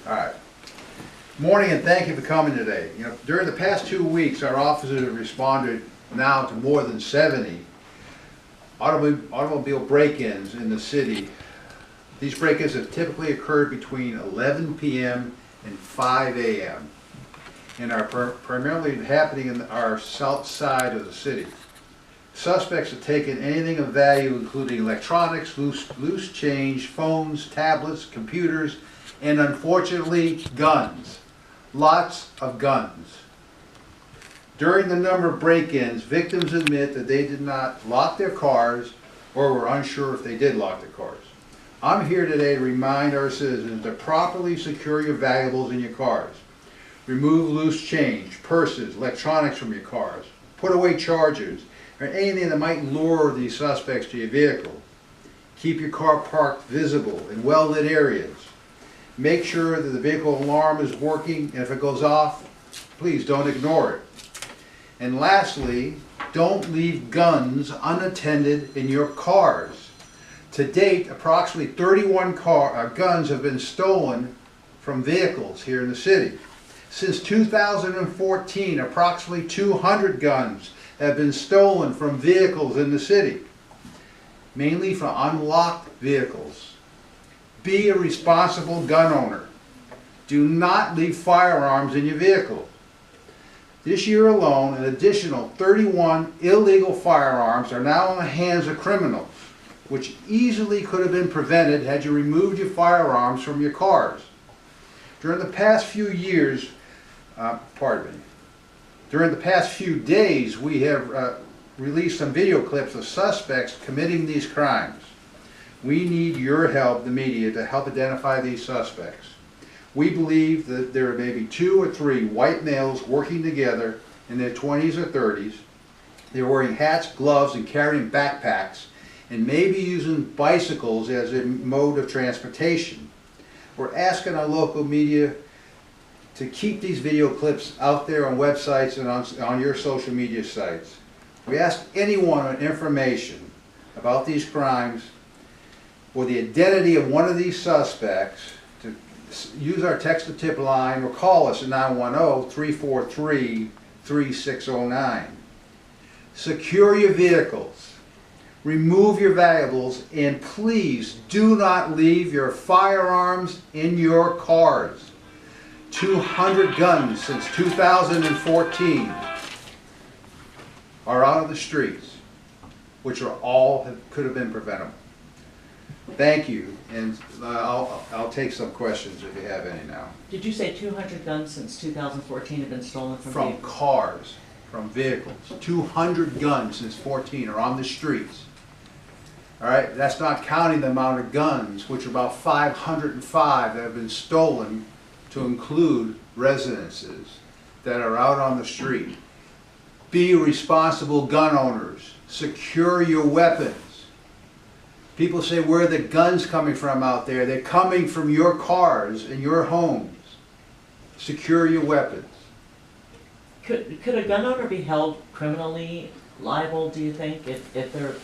All right. Morning, and thank you for coming today. You know, during the past 2 weeks, our officers have responded now to more than 70 automobile break-ins in the city. These break-ins have typically occurred between 11 p.m. and 5 a.m. and are primarily happening in our south side of the city. Suspects have taken anything of value, including electronics, loose change, phones, tablets, computers, and unfortunately, guns. Lots of guns. During the number of break-ins, victims admit that they did not lock their cars or were unsure if they did lock their cars. I'm here today to remind our citizens to properly secure your valuables in your cars. Remove loose change, purses, electronics from your cars. Put away chargers or anything that might lure these suspects to your vehicle. Keep your car parked visible in well-lit areas. Make sure that the vehicle alarm is working, and if it goes off, please don't ignore it. And lastly, don't leave guns unattended in your cars. To date, approximately 31 guns have been stolen from vehicles here in the city. Since 2014, approximately 200 guns have been stolen from vehicles in the city, mainly from unlocked vehicles. Be a responsible gun owner. Do not leave firearms in your vehicle. This year alone, an additional 31 illegal firearms are now in the hands of criminals, which easily could have been prevented had you removed your firearms from your cars. During the past few years, during the past few days, we have released some video clips of suspects committing these crimes. We need your help, the media, to help identify these suspects. We believe that there may be 2 or 3 white males working together in their 20s or 30s. They're wearing hats, gloves, and carrying backpacks, and maybe using bicycles as a mode of transportation. We're asking our local media to keep these video clips out there on websites and on your social media sites. We ask anyone with information about these crimes or the identity of one of these suspects to use our text-to-tip line or call us at 910-343-3609. Secure your vehicles, remove your valuables, and please do not leave your firearms in your cars. 200 guns since 2014 are out of the streets, which are could have been preventable. Thank you, and I'll take some questions if you have any now. Did you say 200 guns since 2014 have been stolen from vehicles? Cars, from vehicles. 200 guns since 14 are on the streets. All right, that's not counting the amount of guns, which are about 505 that have been stolen, to include residences that are out on the street. Be responsible gun owners. Secure your weapons. People say, where are the guns coming from out there? They're coming from your cars and your homes. Secure your weapons. Could a gun owner be held criminally liable, do you think, if they're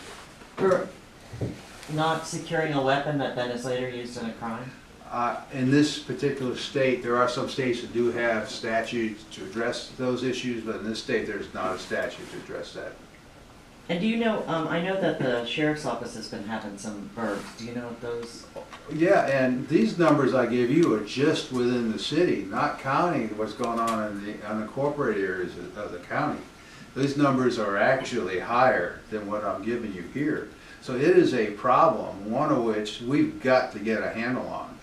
for not securing a weapon that then is later used in a crime? In this particular state, there are some states that do have statutes to address those issues, but in this state there's not a statute to address that. And do you know, I know that the sheriff's office has been having some burgs. Do you know if those? Yeah, and these numbers I give you are just within the city, not counting what's going on in the unincorporated areas of the county. These numbers are actually higher than what I'm giving you here. So it is a problem, one of which we've got to get a handle on.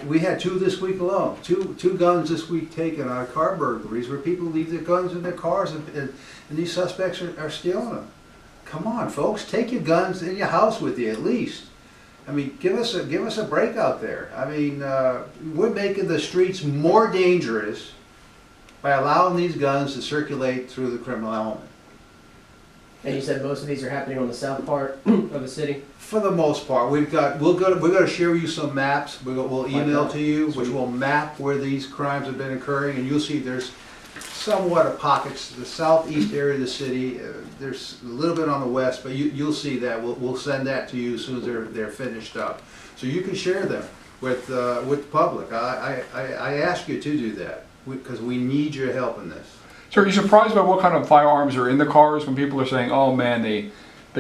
We had 2 this week alone. Two guns this week taken on car burglaries where people leave their guns in their cars and these suspects are stealing them. Come on, folks, take your guns in your house with you at least. I mean, give us a break out there. I mean, we're making the streets more dangerous by allowing these guns to circulate through the criminal element. And you said most of these are happening on the south part of the city? For the most part, we're going to share with you some maps. We'll email to you, which will map where these crimes have been occurring, and you'll see there's somewhat of pockets. The southeast area of the city, there's a little bit on the west, but you'll see that. We'll send that to you as soon as they're finished up, so you can share them. with the public. I ask you to do that, because we need your help in this. So are you surprised by what kind of firearms are in the cars when people are saying, oh man, they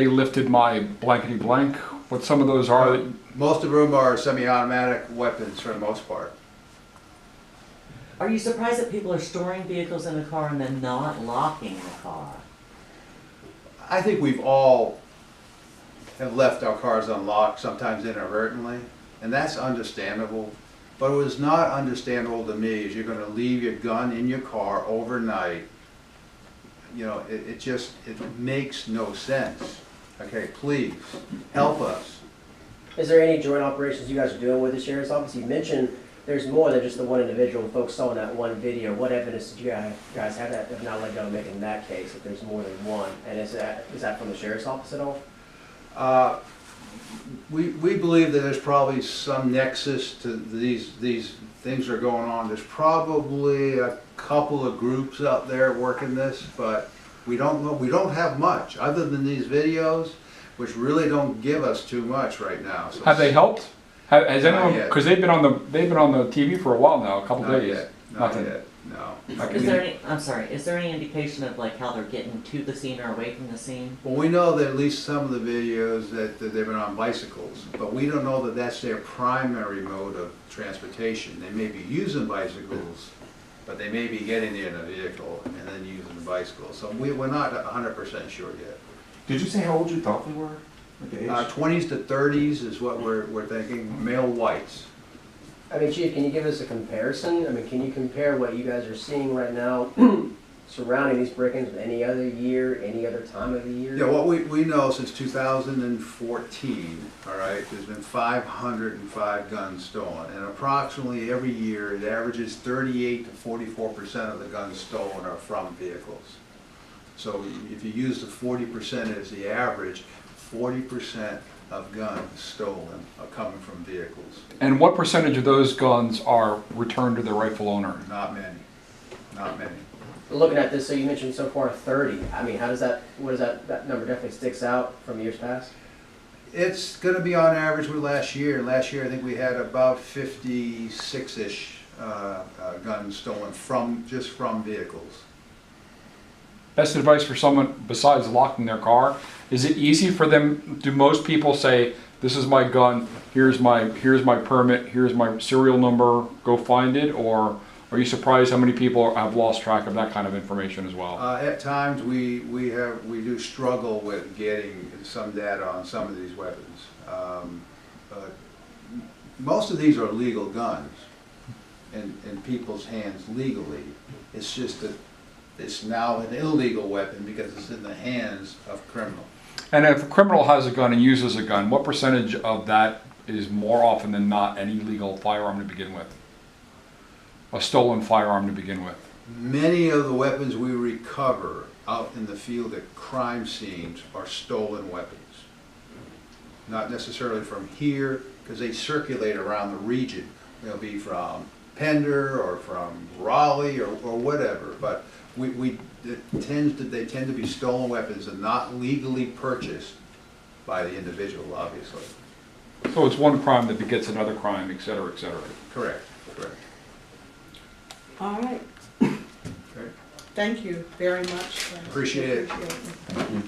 lifted my blankety blank? What some of those are? Most of them are semi-automatic weapons for the most part. Are you surprised that people are storing vehicles in the car and then not locking the car? I think we've all have left our cars unlocked, sometimes inadvertently, and that's understandable. But what was not understandable to me is you're gonna leave your gun in your car overnight. You know, it makes no sense. Okay, please, help us. Is there any joint operations you guys are doing with the sheriff's office? You mentioned there's more than just the one individual folks saw in that one video. What evidence did you guys have that have now led to making that case, if there's more than one? And is that from the sheriff's office at all? We believe that there's probably some nexus to these things that are going on. There's probably a couple of groups out there working this, but we don't know. We don't have much other than these videos, which really don't give us too much right now. So Have they helped? Has Not anyone? yet. Because they've been on the TV for a while now, a couple not days. yet. Not Nothing. yet. No. Is there any, I'm sorry, is there any indication of like how they're getting to the scene or away from the scene? Well, we know that at least some of the videos that they've been on bicycles, but we don't know that that's their primary mode of transportation. They may be using bicycles, but they may be getting there in a vehicle and then using the bicycle. So we're not 100% sure yet. Did you say how old you thought they were? Like the age? 20s to 30s is what we're thinking, male whites. I mean, Chief, can you give us a comparison? I mean, can you compare what you guys are seeing right now surrounding these break-ins with any other year, any other time of the year? Yeah, what we know since 2014, all right, there's been 505 guns stolen, and approximately every year it averages 38 to 44% of the guns stolen are from vehicles. So if you use the 40% as the average, 40% of guns stolen are coming from vehicles. And what percentage of those guns are returned to their rightful owner? Not many, not many. Looking at this, so you mentioned so far 30. I mean, what does that number definitely sticks out from years past? It's going to be on average with last year. Last year I think we had about 56-ish guns stolen just from vehicles. Best advice for someone besides locking their car, is it easy for them? Do most people say, this is my gun, here's my permit, here's my serial number, go find it? Or are you surprised how many people have lost track of that kind of information as well? At times we do struggle with getting some data on some of these weapons. But most of these are legal guns in people's hands legally. It's just that it's now an illegal weapon because it's in the hands of criminals. And if a criminal has a gun and uses a gun, what percentage of that is more often than not an illegal firearm to begin with? A stolen firearm to begin with? Many of the weapons we recover out in the field at crime scenes are stolen weapons. Not necessarily from here, because they circulate around the region. They'll be from Pender or from Raleigh or whatever, but they tend to be stolen weapons and not legally purchased by the individual, obviously. So it's one crime that begets another crime, et cetera, et cetera. Correct, correct. All right. Okay. Thank you very much. Appreciate it. Appreciate it.